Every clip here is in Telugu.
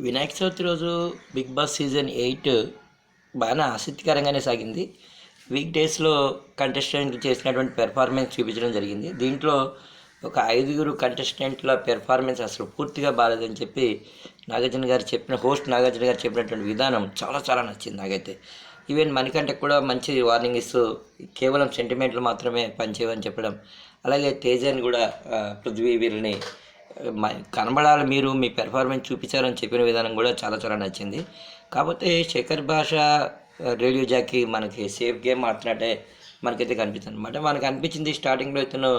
వినాయక చవితి రోజు బిగ్ బాస్ సీజన్ 8 బాగానే ఆసక్తికరంగానే సాగింది. వీక్ డేస్లో కంటెస్టెంట్లు చేసినటువంటి పెర్ఫార్మెన్స్ చూపించడం జరిగింది. దీంట్లో ఒక 5గురు కంటెస్టెంట్ల పెర్ఫార్మెన్స్ అసలు పూర్తిగా బాగాలేదని చెప్పి హోస్ట్ నాగార్జున గారు చెప్పినటువంటి విధానం చాలా చాలా నచ్చింది నాకైతే. ఈవెన్ మణికంఠకు కూడా మంచి వార్నింగ్ ఇస్తూ కేవలం సెంటిమెంట్లు మాత్రమే పనిచేయవని చెప్పడం, అలాగే తేజని కూడా పృథ్వీ వీరిని కనబడాలి, మీరు మీ పెర్ఫార్మెన్స్ చూపించారని చెప్పిన విధానం కూడా చాలా చాలా నచ్చింది. కాకపోతే శేఖర్ భాష రేడియో జాకీ మనకి సేఫ్ గేమ్ ఆడుతున్నట్టే మనకైతే కనిపిస్తుంది అనమాట. మనకు అనిపించింది స్టార్టింగ్లో ఇతను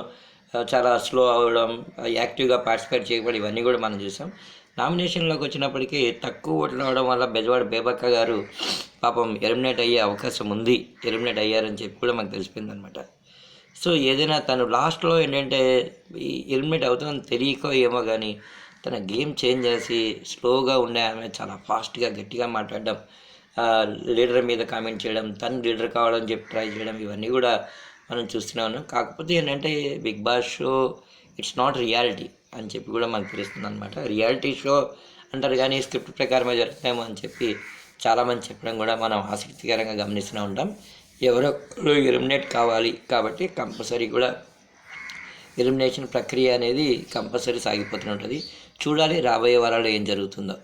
చాలా స్లో అవ్వడం, యాక్టివ్గా పార్టిసిపేట్ చేయకపోవడం, ఇవన్నీ కూడా మనం చూసాం. నామినేషన్లోకి వచ్చినప్పటికీ తక్కువ ఓట్లు రావడం వల్ల బెజవాడ బేబక్క గారు పాపం ఎలిమినేట్ అయ్యే అవకాశం ఉంది, ఎలిమినేట్ అయ్యారని చెప్పి కూడా మనకు తెలిసిపోయింది అనమాట. సో ఏదైనా తను లాస్ట్లో ఏంటంటే ఈ ఎలిమినేట్ అవుతుందని తెలియకో ఏమో కానీ తన గేమ్ చేంజ్ చేసి స్లోగా ఉండే ఆమె చాలా ఫాస్ట్గా గట్టిగా మాట్లాడడం, లీడర్ మీద కామెంట్ చేయడం, తను లీడర్ కావాలని చెప్పి ట్రై చేయడం, ఇవన్నీ కూడా మనం చూస్తున్నాను. కాకపోతే ఏంటంటే Bigg Boss show it's not reality అని చెప్పి కూడా మనకు తెలుస్తుంది అనమాట. రియాలిటీ షో అంటారు కానీ స్క్రిప్ట్ ప్రకారమే జరుగుతాయేమో అని చెప్పి చాలామంది చెప్పడం కూడా మనం ఆసక్తికరంగా గమనిస్తూ ఉంటాం. ఎవరొకరు ఎలిమినేట్ కావాలి కాబట్టి కంపల్సరీ కూడా ఎలిమినేషన్ ప్రక్రియ అనేది కంపల్సరీ సాగిపోతూ ఉంటుంది. చూడాలి రాబోయే వారాల్లో ఏం జరుగుతుందో.